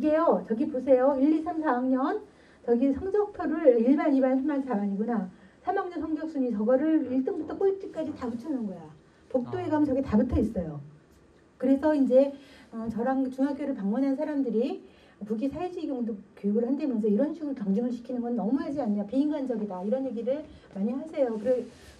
이게요. 저기 보세요. 1, 2, 3, 4학년 저기 성적표를 1반, 2반, 3반, 4반이구나. 3학년 성적 순위 저거를 1등부터 꼴찌까지 다 붙여놓은 거야. 복도에 가면 저게 다 붙어 있어요. 그래서 이제 저랑 중학교를 방문한 사람들이 북이 사회주의 교육을 한다면서 이런 식으로 경쟁을 시키는 건 너무하지 않냐, 비인간적이다 이런 얘기를 많이 하세요.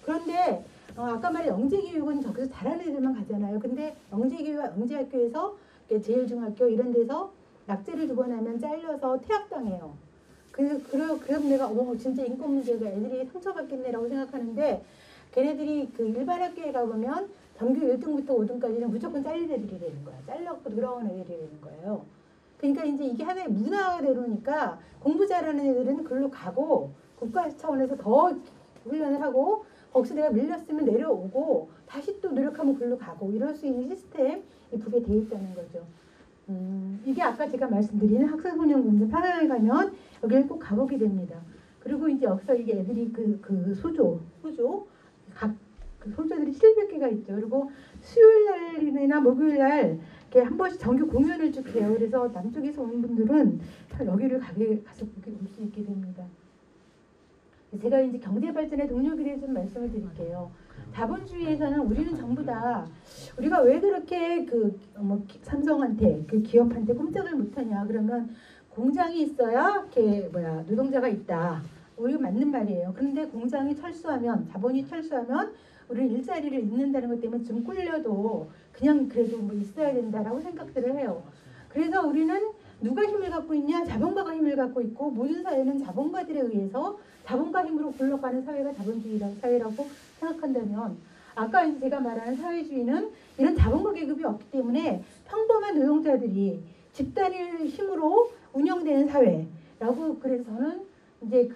그런데 아까 말한 영재교육은 저기서 잘하는 애들만 가잖아요. 근데 영재학교에서 제일중학교 이런 데서 낙제를 두고 나면 잘려서 퇴학당해요. 그럼 내가 진짜 인권 문제가 애들이 상처받겠네라고 생각하는데 걔네들이 그 일반 학교에 가보면 전교 1등부터 5등까지는 무조건 잘린 애들이 되는 거야. 잘렸고 돌아온 애들이 되는 거예요. 그러니까 이제 이게 하나의 문화대로니까 공부 잘하는 애들은 글로 가고 국가 차원에서 더 훈련을 하고 거기서 내가 밀렸으면 내려오고 다시 또 노력하면 글로 가고 이럴 수 있는 시스템이 북에 돼 있다는 거죠. 이게 아까 제가 말씀드리는 학생훈련공제 평양에 가면 여기를 꼭 가보게 됩니다. 그리고 이제 여기서 이게 애들이 그 소조 각 그 소조들이 700개가 있죠. 그리고 수요일 날이나 목요일 날 이렇게 한 번씩 정규 공연을 쭉 해요. 그래서 남쪽에서 온 분들은 여기를 가서 볼 수 있게 됩니다. 제가 이제 경제 발전의 동력에 대해서 좀 말씀을 드릴게요. 자본주의에서는 우리는 전부 다 우리가 왜 그렇게 삼성한테 그 기업한테 꼼짝을 못하냐 그러면 공장이 있어야 이렇게 노동자가 있다. 우리가 맞는 말이에요. 그런데 공장이 철수하면 자본이 철수하면 우리는 일자리를 잃는다는 것 때문에 좀 꿀려도 그냥 그래도 있어야 된다라고 생각들을 해요. 그래서 우리는 누가 힘을 갖고 있냐? 자본가가 힘을 갖고 있고 모든 사회는 자본가들에 의해서 자본가 힘으로 굴러가는 사회가 자본주의 사회라고 생각한다면 아까 제가 말한 사회주의는 이런 자본가 계급이 없기 때문에 평범한 노동자들이 집단의 힘으로 운영되는 사회라고 그래서 저는 이제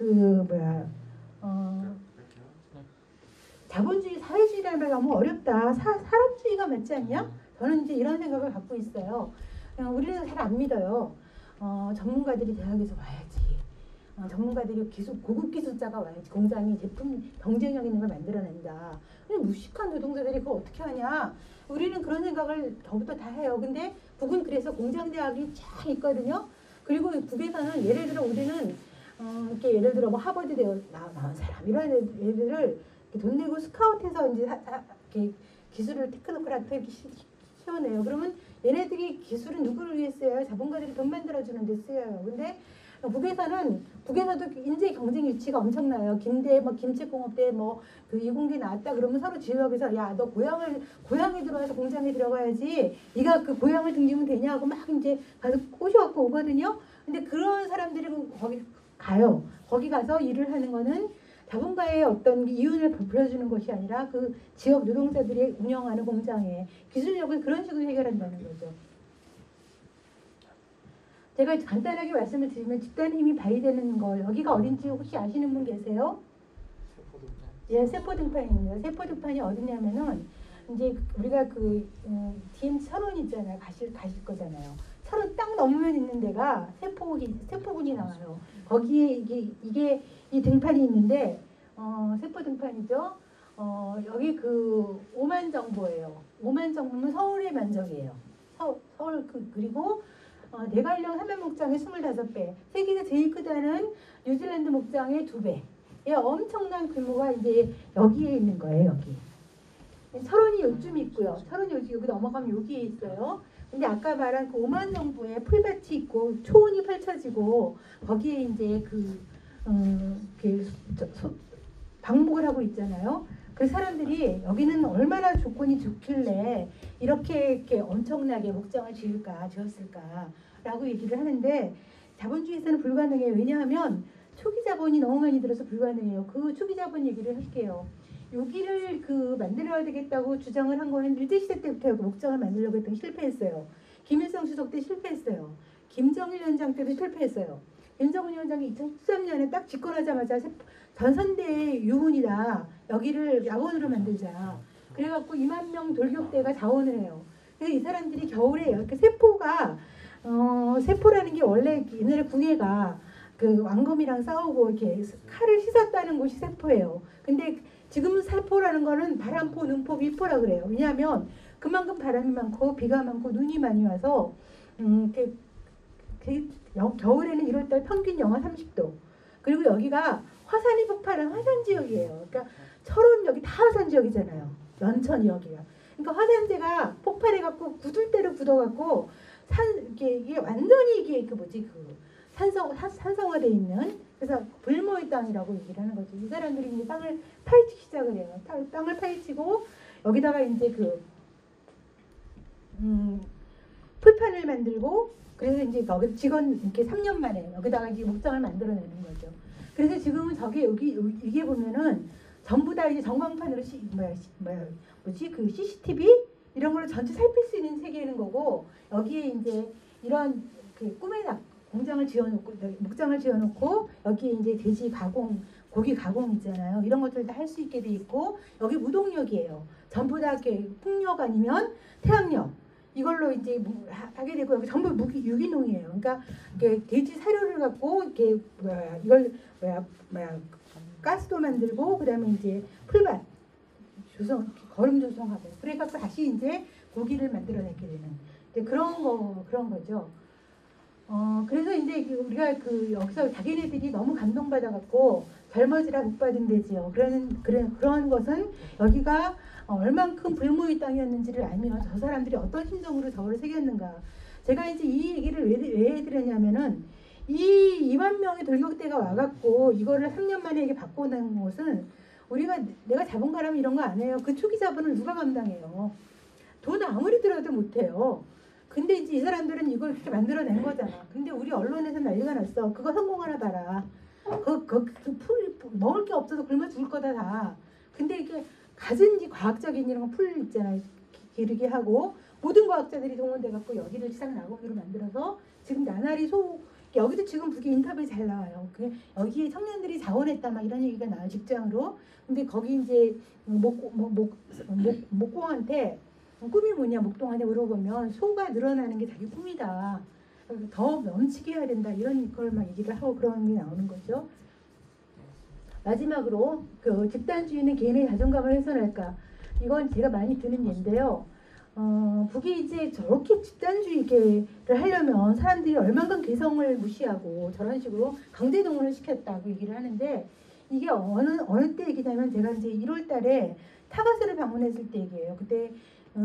자본주의, 사회주의라는 말 너무 어렵다. 산업주의가 맞지 않냐? 저는 이제 이런 생각을 갖고 있어요. 우리는 잘 안 믿어요. 전문가들이 대학에서 와야지. 전문가들이 고급 기술자가 와야지. 공장이 제품 경쟁력 있는 걸 만들어낸다. 근데 무식한 노동자들이 그걸 어떻게 하냐? 우리는 그런 생각을 저부터 다 해요. 근데 북은 그래서 공장대학이 쫙 있거든요. 그리고 북에서는 예를 들어 우리는 이렇게 예를 들어 하버드대 나온 사람 이런 애들을 돈 내고 스카우트해서 이제 이렇게 기술을 테크노크라트 이렇게 시원해요. 그러면 얘네들이 기술은 누구를 위해 쓰여요? 자본가들이 돈 만들어주는 데 쓰여요. 근데 북에서도 인재 경쟁 유치가 엄청나요. 김대 김치공업대 그 이공대 나왔다 그러면 서로 지역에서 야 너 고향에 들어와서 공장에 들어가야지. 네가 그 고향을 등기면 되냐고 막 이제 가서 꼬셔갖고 오거든요. 근데 그런 사람들이 거기 가요. 거기 가서 일을 하는 거는 자본가의 어떤 이윤을 부풀려주는 것이 아니라 그 지역 노동자들이 운영하는 공장의 기술력을 그런 식으로 해결한다는 거죠. 제가 간단하게 말씀을 드리면 집단 힘이 발휘되는 거 여기가 어딘지 혹시 아시는 분 계세요? 예, 세포등판입니다. 세포등판이 어디냐면은 이제 우리가 DM 철원 있잖아요. 가실 거잖아요. 철원 딱 넘으면 있는 데가 세포군이 나와요. 거기에 이게 이 등판이 있는데 세포 등판이죠. 여기 오만정보예요. 오만정보는 서울의 면적이에요. 서울 그리고 대관령 하면 목장의 25배. 세계에서 제일 크다는 뉴질랜드 목장의 2배. 예, 엄청난 규모가 이제 여기에 있는 거예요. 여기. 철원이 요즘 있고요. 철원이 여기 넘어가면 여기에 있어요. 근데 아까 말한 그 오만정보에 풀밭이 있고 초원이 펼쳐지고 거기에 이제 방목을 하고 있잖아요. 그 사람들이 여기는 얼마나 조건이 좋길래 이렇게 엄청나게 목장을 지었을까라고 얘기를 하는데 자본주의에서는 불가능해요. 왜냐하면 초기 자본이 너무 많이 들어서 불가능해요. 그 초기 자본 얘기를 할게요. 여기를 만들어야 되겠다고 주장을 한 거는 일제시대 때부터 목장을 만들려고 했더니 실패했어요. 김일성 주석 때 실패했어요. 김정일 위원장 때도 실패했어요. 김정일 위원장이 2013년에 딱 집권하자마자 전선대의 유훈이다. 여기를 야원으로 만들자. 그래갖고 2만 명 돌격대가 자원을 해요. 그래서 이 사람들이 겨울에 이렇게 세포라는 게 원래 옛날에 궁예가 왕검이랑 싸우고 이렇게 칼을 씻었다는 곳이 세포예요. 근데 지금은 세포라는 거는 바람포, 눈포, 위포라 그래요. 왜냐하면 그만큼 바람이 많고 비가 많고 눈이 많이 와서 이렇게 겨울에는 1월달 평균 영하 30도. 그리고 여기가 화산이 폭발한 화산 지역이에요. 그러니까 철원 여기 다 화산 지역이잖아요. 연천 여기가. 그러니까 화산재가 폭발해갖고 굳을 굳어갖고 이게 완전히 이게 그 뭐지 그 산성화돼 있는, 그래서 불모의 땅이라고 얘기를 하는 거죠. 이 사람들이 이제 땅을 파헤치기 시작을 해요. 땅을 파헤치고 여기다가 이제 풀판을 만들고, 그래서 이제 여기 직원 이렇게 3년 만에 여기다가 이제 목장을 만들어내는 거죠. 그래서 지금은 저기 여기 이게 보면은 전부 다 이제 전광판으로 그 CCTV 이런 걸로 전체 살필 수 있는 세계는 거고, 여기에 이제 이런 그 꿈의 공장을 지어놓고 목장을 지어놓고 여기에 이제 돼지 가공, 고기 가공 있잖아요. 이런 것들 다 할 수 있게 돼 있고, 여기 무동력이에요. 전부 다 이렇게 풍력 아니면 태양력 이걸로 이제 하게 되고, 여기 전부 유기농이에요. 그러니까 이게 돼지 사료를 갖고 이렇게 가스도 만들고, 그다음에 이제 풀밭 거름 조성하고, 그러니까 다시 이제 고기를 만들어내게 되는 이제 그런 거죠. 그래서 이제 우리가 여기서 자기네들이 너무 감동받아갖고 젊어지라 복 받은 데지요. 그런 것은 여기가 얼만큼 불모의 땅이었는지를 알면 저 사람들이 어떤 심정으로 저를 새겼는가. 제가 이제 이 얘기를 왜 해드렸냐면은, 이 2만 명의 돌격대가 와갖고 이거를 3년 만에 이게 바꿔낸 것은, 내가 자본가라면 이런 거 안 해요. 그 초기 자본을 누가 감당해요? 돈 아무리 들어도 못해요. 근데 이제 이 사람들은 이걸 그렇게 만들어낸 거잖아. 근데 우리 언론에서 난리가 났어. 그거 성공하나 봐라. 먹을 게 없어서 굶어 죽을 거다 다. 근데 이게 가진 과학적인 이런 풀 있잖아요. 기르게 하고 모든 과학자들이 동원돼 갖고 여기를 지상 낙원으로 만들어서 지금 나날이 여기도 지금 그게 인터뷰에 잘 나와요. 여기에 청년들이 자원했다 막 이런 얘기가 나와요. 직장으로. 근데 거기 이제 목공한테 꿈이 뭐냐 목동한테 물어보면 소가 늘어나는 게 자기 꿈이다. 더 넘치게 해야 된다. 이런 걸 막 얘기를 하고 그런 게 나오는 거죠. 마지막으로 집단주의는 개인의 자존감을 훼손할까. 이건 제가 많이 드는 예인데요. 북이 이제 저렇게 집단주의를 하려면 사람들이 얼만큼 개성을 무시하고 저런 식으로 강제동원을 시켰다고 얘기를 하는데, 이게 어느 때 얘기냐면, 제가 이제 1월달에 타가스를 방문했을 때 얘기예요. 그때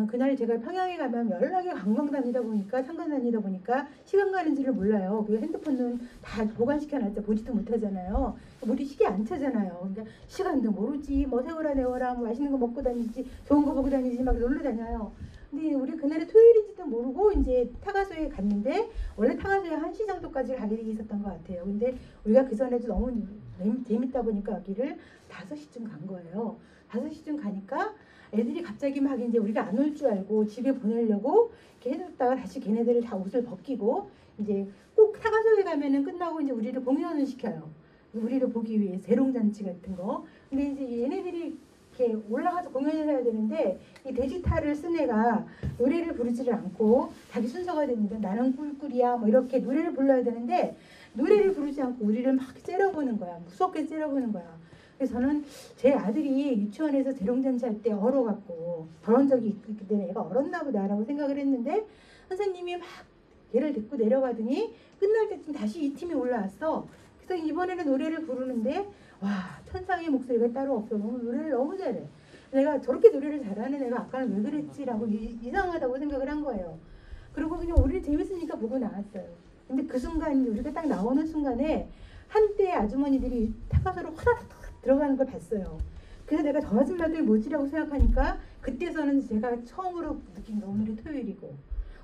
그날 제가 평양에 가면 연락에 관광 다니다 보니까, 상관 다니다 보니까 시간 가는지를 몰라요. 그 핸드폰은 다 보관시켜놨죠. 보지도 못하잖아요. 우리 시계 안 차잖아요. 그러니까 시간도 모르지. 뭐 세워라 내워라, 뭐 맛있는 거 먹고 다니지, 좋은 거 보고 다니지, 막 놀러 다녀요. 근데 우리 그날에 토요일인지도 모르고 이제 타가소에 갔는데, 원래 타가소에 1시 정도까지 가게 돼 있었던 것 같아요. 근데 우리가 그 전에도 너무 재밌다 보니까 여기를 5시쯤 간 거예요. 5시쯤 가니까 애들이 갑자기 막 이제 우리가 안 올 줄 알고 집에 보내려고 이렇게 해뒀다가 다시 걔네들을 다 옷을 벗기고, 이제 꼭 타가소에 가면은 끝나고 이제 우리를 공연을 시켜요. 우리를 보기 위해 재롱잔치 같은 거. 근데 이제 얘네들이 이렇게 올라가서 공연을 해야 되는데, 이 돼지탈을 쓴 애가 노래를 부르지를 않고 자기 순서가 됐는데, 나는 꿀꿀이야 뭐 이렇게 노래를 불러야 되는데, 노래를 부르지 않고 우리를 막 째려보는 거야. 무섭게 째려보는 거야. 그래서 저는 제 아들이 유치원에서 재롱잔치 할 때 얼어갖고 저런 적이 있기 때문에 애가 얼었나 보다라고 생각을 했는데, 선생님이 막 얘를 데리고 내려가더니 끝날 때쯤 다시 이 팀이 올라왔어. 그래서 이번에는 노래를 부르는데, 와, 천상의 목소리가 따로 없어. 노래를 너무 잘해. 내가 저렇게 노래를 잘하는 애가 아까는 왜 그랬지라고 이상하다고 생각을 한 거예요. 그리고 그냥 우리는 재밌으니까 보고 나왔어요. 근데 그 순간, 우리가 딱 나오는 순간에 한때 아주머니들이 타가소로 화다닥 들어가는 걸 봤어요. 그래서 내가 저 아줌마들 뭐지라고 생각하니까, 그때서는 제가 처음으로 느낀 게, 오늘이 토요일이고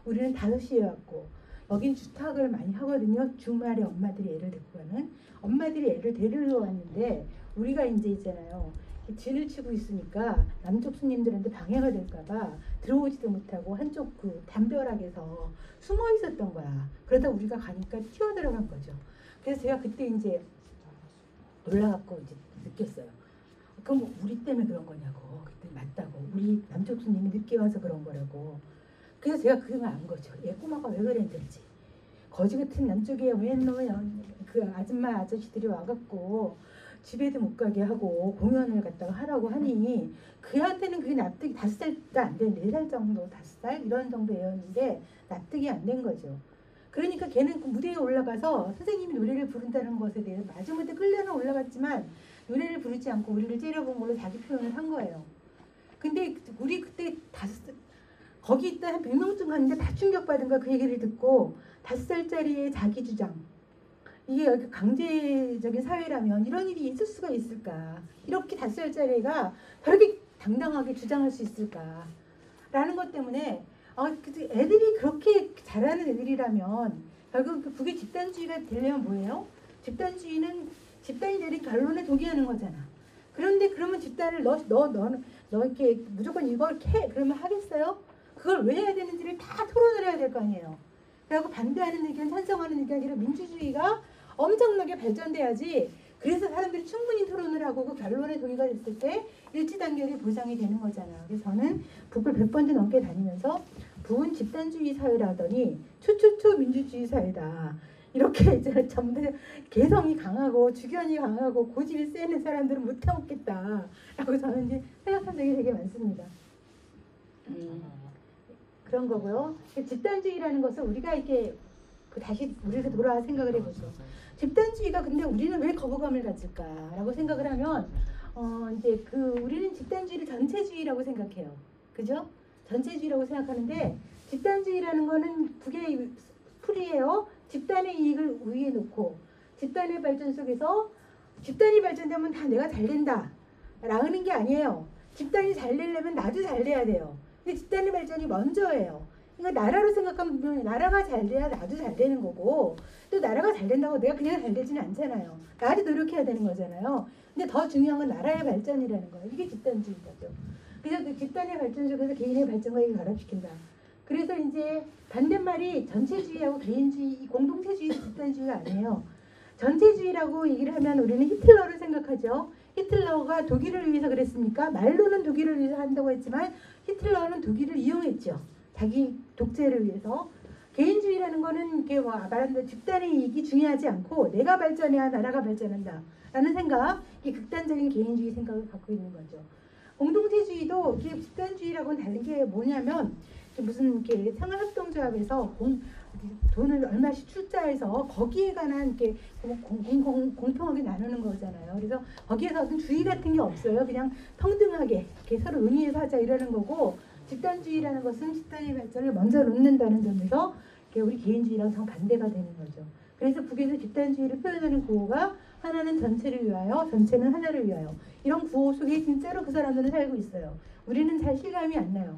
우리는 5시에 왔고 여긴 주탁을 많이 하거든요. 주말에 엄마들이 애를 데리고 가는, 엄마들이 애를 데리러 왔는데, 우리가 이제 있잖아요, 진을 치고 있으니까 남쪽 손님들한테 방해가 될까봐 들어오지도 못하고 한쪽 그 담벼락에서 숨어 있었던 거야. 그러다 우리가 가니까 튀어 들어간 거죠. 그래서 제가 그때 이제 놀라갖고 이제 느꼈어요. 그럼 우리 때문에 그런 거냐고. 그때 맞다고. 우리 남쪽 손님이 늦게 와서 그런 거라고. 그래서 제가 그걸 안 거죠. 얘 꼬마가 왜 그랬는지. 거지 같은 남쪽에 왜 그 아줌마 아저씨들이 와갖고 집에도 못 가게 하고 공연을 갖다가 하라고 하니, 그한테는 그게 납득이, 5살도 안 된, 4살 정도, 5살 이런 정도 애였는데 납득이 안 된 거죠. 그러니까 걔는 그 무대에 올라가서 선생님이 노래를 부른다는 것에 대해서 마지못해 끌려는 올라갔지만 노래를 부르지 않고 우리를 째려본 걸로 자기 표현을 한 거예요. 근데 우리 그때 거기 있다 한 100명쯤 갔는데 다 충격받은 거야. 그 얘기를 듣고 5살짜리의 자기 주장. 이게 여기 강제적인 사회라면 이런 일이 있을 수가 있을까? 이렇게 5살짜리가 저렇게 당당하게 주장할 수 있을까? 라는 것 때문에 애들이 그렇게 잘하는 애들이라면 결국 그게 집단주의가 되려면 뭐예요? 집단주의는 집단이 내린 결론에 동의하는 거잖아. 그런데 그러면 집단을 너 이렇게 무조건 이걸 캐 그러면 하겠어요? 그걸 왜 해야 되는지를 다 토론을 해야 될 거 아니에요. 그리고 반대하는 의견, 찬성하는 의견, 이런 민주주의가 엄청나게 발전돼야지. 그래서 사람들이 충분히 토론을 하고 그 결론에 동의가 됐을 때 일치단결이 보장이 되는 거잖아요. 그래서 저는 북을 100번째 넘게 다니면서 북은 집단주의 사회라더니 초초초 민주주의 사회다. 이렇게 이제 전부 개성이 강하고 주견이 강하고 고집이 세는 사람들은 못 해먹겠다. 라고 저는 이제 생각한 적이 되게 많습니다. 그런 거고요. 집단주의라는 것을 우리가 이렇게 다시 우리가 돌아와 생각을 해보죠. 집단주의가 근데 우리는 왜 거부감을 가질까라고 생각을 하면 이제 우리는 집단주의를 전체주의라고 생각해요. 그죠? 전체주의라고 생각하는데 집단주의라는 거는 그게 풀이에요. 집단의 이익을 위에 놓고 집단의 발전 속에서 집단이 발전되면 다 내가 잘 된다 라는 게 아니에요. 집단이 잘 되려면 나도 잘 돼야 돼요. 근데 집단의 발전이 먼저예요. 그러니까 나라로 생각하면 나라가 잘 돼야 나도 잘 되는 거고 또 나라가 잘 된다고 내가 그냥 잘 되지는 않잖아요. 나도 노력해야 되는 거잖아요. 근데 더 중요한 건 나라의 발전이라는 거예요. 이게 집단주의죠. 그래서 그 집단의 발전 속에서 개인의 발전과 이걸 결합시킨다. 그래서 이제 반대말이 전체주의하고 개인주의, 공동체주의, 집단주의가 아니에요. 전체주의라고 얘기를 하면 우리는 히틀러를 생각하죠. 히틀러가 독일을 위해서 그랬습니까? 말로는 독일을 위해서 한다고 했지만 히틀러는 독일을 이용했죠. 자기 독재를 위해서. 개인주의라는 거는 이게 말하는 대로 집단의 이익이 중요하지 않고 내가 발전해야 나라가 발전한다 라는 생각, 이 극단적인 개인주의 생각을 갖고 있는 거죠. 공동체주의도 이게 집단주의라고는 다른 게 뭐냐면 무슨 이렇게 생활협동조합에서 돈을 얼마씩 출자해서 거기에 관한 이렇게 공평하게 나누는 거잖아요. 그래서 거기에서 어떤 주의 같은 게 없어요. 그냥 평등하게 이렇게 서로 의미해서 하자 이러는 거고, 집단주의라는 것은 집단의 발전을 먼저 놓는다는 점에서 우리 개인주의랑 정반대가 되는 거죠. 그래서 북에서 집단주의를 표현하는 구호가 하나는 전체를 위하여, 전체는 하나를 위하여. 이런 구호 속에 진짜로 그 사람들은 살고 있어요. 우리는 잘 실감이 안 나요.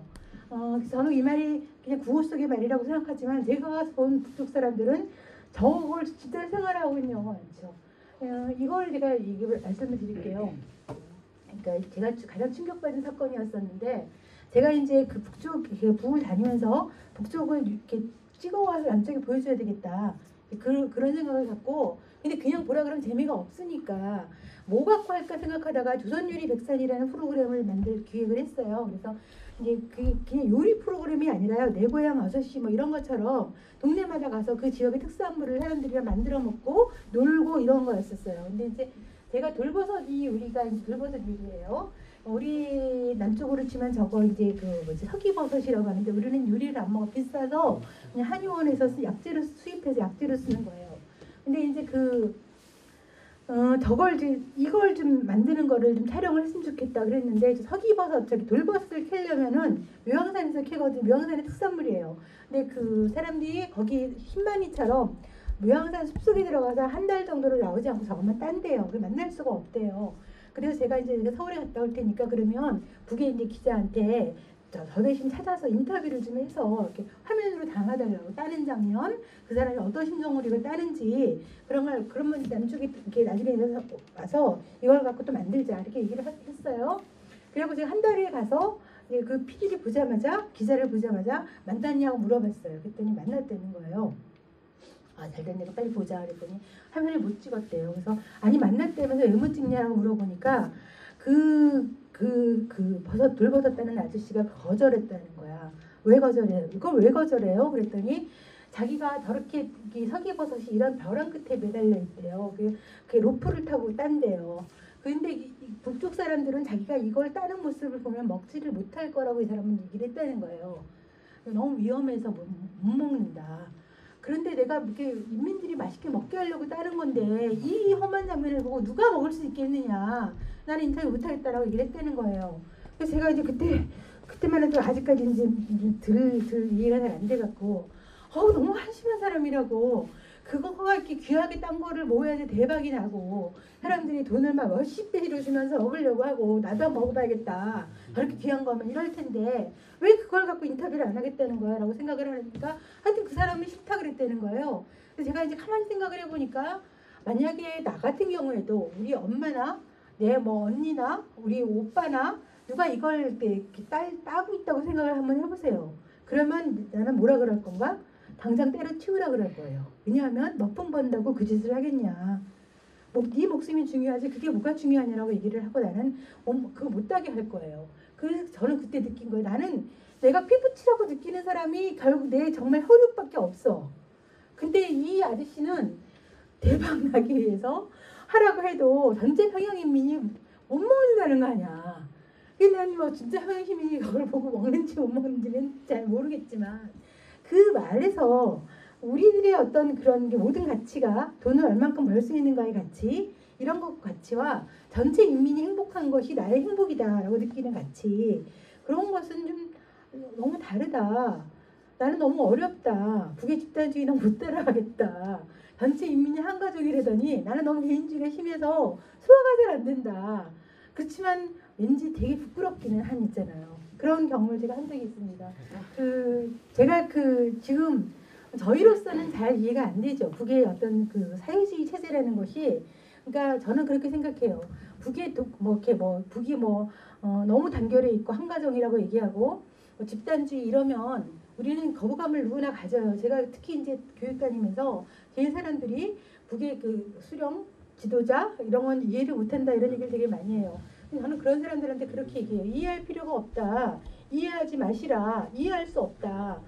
저는 이 말이 그냥 구호 속의 말이라고 생각하지만 제가 본 북쪽 사람들은 저걸 진짜 생활하고 있는 경우가 많죠. 이걸 제가 얘기를 말씀을 드릴게요. 그러니까 제가 가장 충격받은 사건이었었는데, 제가 이제 그 북을 다니면서 북쪽을 이렇게 찍어와서 남쪽에 보여줘야 되겠다. 그런 생각을 갖고, 근데 그냥 보라 그러면 재미가 없으니까 뭐 갖고 할까 생각하다가 조선요리 백산이라는 프로그램을 기획을 했어요. 그래서 이제 그냥 요리 프로그램이 아니라요, 내 고향 6시 뭐 이런 것처럼 동네마다 가서 그 지역의 특산물을 사람들이랑 만들어 먹고 놀고 이런 거였었어요. 근데 이제 제가 돌버섯이 우리가 이제 돌버섯 요리예요. 우리 남쪽으로 치면 저거 이제 서기버섯이라고 하는데 우리는 요리를 안 먹어. 비싸서 그냥 한의원에서 약재로 수입해서 약재로 쓰는 거예요. 근데 이제 이걸 좀 만드는 거를 좀 촬영을 했으면 좋겠다 그랬는데, 서기버섯, 돌버섯을 캐려면은 묘양산에서 캐거든요. 묘양산의 특산물이에요. 근데 그 사람들이 거기 흰마니처럼 묘양산 숲속에 들어가서 한 달 정도를 나오지 않고 저것만 딴대요. 그걸 만날 수가 없대요. 그래서 제가 서울에 갔다 올 테니까 그러면 북에 이제 기자한테 저 대신 찾아서 인터뷰를 좀 해서 이렇게 화면으로 담아달라고, 따는 장면, 그 사람이 어떤 심정으로 이걸 따는지 그러면 남쪽에 이렇게 나중에 와서 이걸 갖고 또 만들자 이렇게 얘기를 했어요. 그리고 제가 한 달에 가서 그 PD를 보자마자, 기자를 보자마자 만났냐고 물어봤어요. 그랬더니 만났다는 거예요. 잘 됐네, 빨리 보자 그랬더니 화면을 못 찍었대요. 그래서 아니 만났다면서 왜 못 찍냐고 물어보니까 돌버섯 따는 아저씨가 거절했다는 거야. 왜 거절해요? 이걸 왜 거절해요? 그랬더니 자기가 저렇게 서기버섯이 이런 벼랑 끝에 매달려 있대요. 그 로프를 타고 딴대요. 그런데 북쪽 사람들은 자기가 이걸 따는 모습을 보면 먹지를 못할 거라고 이 사람은 얘기를 했다는 거예요. 너무 위험해서 못 먹는다. 그런데 내가 이렇게 인민들이 맛있게 먹게 하려고 따른 건데 이 험한 장면을 보고 누가 먹을 수 있겠느냐. 나는 인터뷰 못하겠다라고 얘기를 했다는 거예요. 그래서 제가 이제 그때만 해도 아직까지 이제 이해가 잘 안 돼갖고 너무 한심한 사람이라고. 그거가 이렇게 귀하게 딴 거를 먹어야지 대박이 나고 사람들이 돈을 막 몇십 배로 주면서 먹으려고 하고 나도 한번 먹어봐야겠다. 그렇게 귀한 거면 이럴 텐데 왜 그걸 갖고 인터뷰를 안 하겠다는 거야 라고 생각을 하니까 하여튼 그 사람이 싫다 그랬다는 거예요. 그래서 제가 이제 가만히 생각을 해보니까 만약에 나 같은 경우에도 우리 엄마나 내 뭐 언니나 우리 오빠나 누가 이걸 이렇게 따고 있다고 생각을 한번 해보세요. 그러면 나는 뭐라 그럴 건가? 당장 때려치우라 그럴 거예요. 왜냐하면 몇 푼 번다고 그 짓을 하겠냐. 네 목숨이 중요하지 그게 뭐가 중요하냐라고 얘기를 하고 나는 그거 못하게 할 거예요. 그래서 저는 그때 느낀 거예요. 나는 내가 피부치라고 느끼는 사람이 결국 내 정말 혈육밖에 없어. 근데 이 아저씨는 대박 나기 위해서 하라고 해도 전체 평양인민이 못 먹는다는 거 아니야. 난 뭐 진짜 평양시민이 그걸 보고 먹는지 못 먹는지는 잘 모르겠지만 그 말에서 우리들의 어떤 그런 게 모든 가치가 돈을 얼만큼 벌 수 있는가의 가치 이런 것 가치와 전체 인민이 행복한 것이 나의 행복이다라고 느끼는 가치 그런 것은 좀 너무 다르다. 나는 너무 어렵다. 북의 집단주의 너무 못 따라가겠다. 전체 인민이 한 가족이라더니 나는 너무 개인주의가 심해서 소화가 잘 안 된다. 그렇지만 왠지 되게 부끄럽기는 한 있잖아요. 그런 경험을 제가 한 적이 있습니다. 제가 지금 저희로서는 잘 이해가 안 되죠. 북의 어떤 그 사회주의 체제라는 것이, 그러니까 저는 그렇게 생각해요. 북이 너무 단결해 있고 한 가정이라고 얘기하고 집단주의 이러면 우리는 거부감을 누구나 가져요. 제가 특히 이제 교육 다니면서 제일 사람들이 북의 그 수령 지도자 이런 건 이해를 못한다 이런 얘기를 되게 많이 해요. 저는 그런 사람들한테 그렇게 얘기해요. 이해할 필요가 없다. 이해하지 마시라. 이해할 수 없다.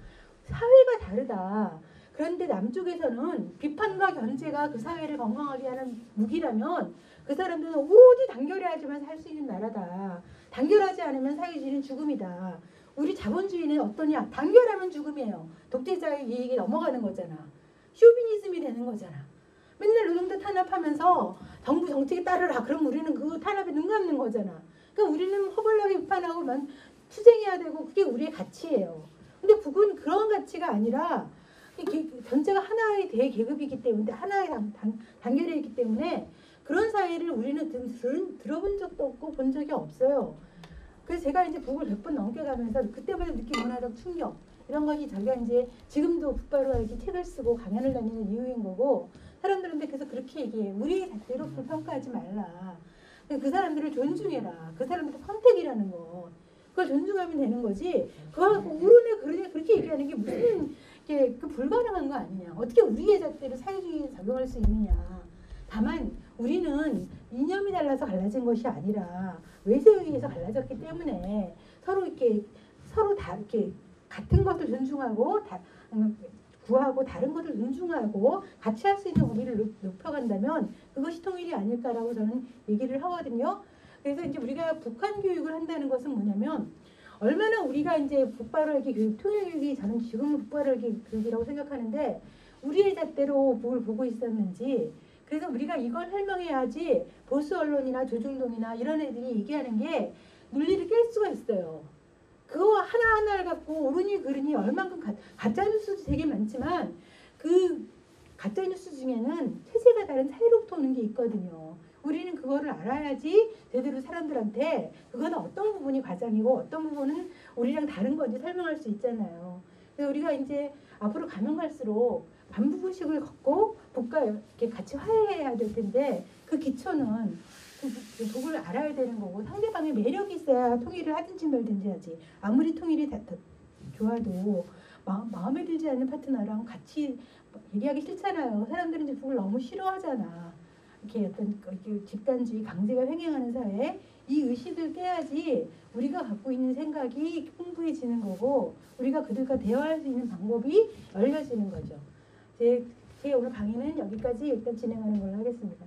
사회가 다르다. 그런데 남쪽에서는 비판과 견제가 그 사회를 건강하게 하는 무기라면 그 사람들은 오로지 단결해야지만 살 수 있는 나라다. 단결하지 않으면 사회주의는 죽음이다. 우리 자본주의는 어떠냐? 단결하면 죽음이에요. 독재자의 이익이 넘어가는 거잖아. 쇼비니즘이 되는 거잖아. 맨날 노동자 탄압하면서 정부 정책에 따르라. 그럼 우리는 그 탄압에 눈 감는 거잖아. 그러니까 우리는 허벌나게 비판하고 투쟁해야 되고 그게 우리의 가치예요. 근데 북은 그런 가치가 아니라 전체가 하나의 대계급이기 때문에 하나의 단결해 있기 때문에 그런 사회를 우리는 들어본 적도 없고 본 적이 없어요. 그래서 제가 이제 북을 100번 넘게 가면서 그때부터 느낀 문화적 충격 이런 것이 저희가 이제 지금도 북바로 이렇게 책을 쓰고 강연을 다니는 이유인 거고 사람들한테 그래서 그렇게 얘기해. 우리의 잣대로 불평가하지 말라. 그 사람들을 존중해라. 그 사람들의 선택이라는 거. 그걸 존중하면 되는 거지. 그걸 옳으네 그러네 그렇게 얘기하는 게 무슨 그 불가능한 거 아니냐. 어떻게 우리의 잣대로 사회주의에 적용할 수 있느냐. 다만 우리는 이념이 달라서 갈라진 것이 아니라 외세에 의해서 갈라졌기 때문에 서로 이렇게 같은 것을 존중하고 구하고 다른 것을 존중하고 같이 할 수 있는 우리를 높여간다면 그것이 통일이 아닐까라고 저는 얘기를 하거든요. 그래서 이제 우리가 북한 교육을 한다는 것은 뭐냐면 얼마나 우리가 이제 북바로기 교육, 통일 교육이 저는 지금은 북바로기 교육이라고 생각하는데 우리의 잣대로 북을 보고 있었는지 그래서 우리가 이걸 설명해야지 보수 언론이나 조중동이나 이런 애들이 얘기하는 게 논리를 깰 수가 있어요. 그거 하나하나를 갖고 옳으니 그르니 얼만큼 가짜뉴스도 되게 많지만 그 가짜뉴스 중에는 체제가 다른 사회로부터 오는 게 있거든요. 우리는 그거를 알아야지 제대로 사람들한테 그거는 어떤 부분이 과장이고 어떤 부분은 우리랑 다른 건지 설명할 수 있잖아요. 그래서 우리가 이제 앞으로 가면 갈수록 반부분식을 걷고 북과 이렇게 같이 화해해야 될 텐데 그 기초는 그 북을 알아야 되는 거고 상대방의 매력이 있어야 통일을 하든지 말든지 하지. 아무리 통일이 다 좋아도 마음에 들지 않는 파트너랑 같이 얘기하기 싫잖아요. 사람들은 이제 북을 너무 싫어하잖아. 이렇게 어떤 집단주의 강제가 횡행하는 사회에 이 의식을 깨야지 우리가 갖고 있는 생각이 풍부해지는 거고 우리가 그들과 대화할 수 있는 방법이 열려지는 거죠. 제 오늘 강의는 여기까지 일단 진행하는 걸로 하겠습니다.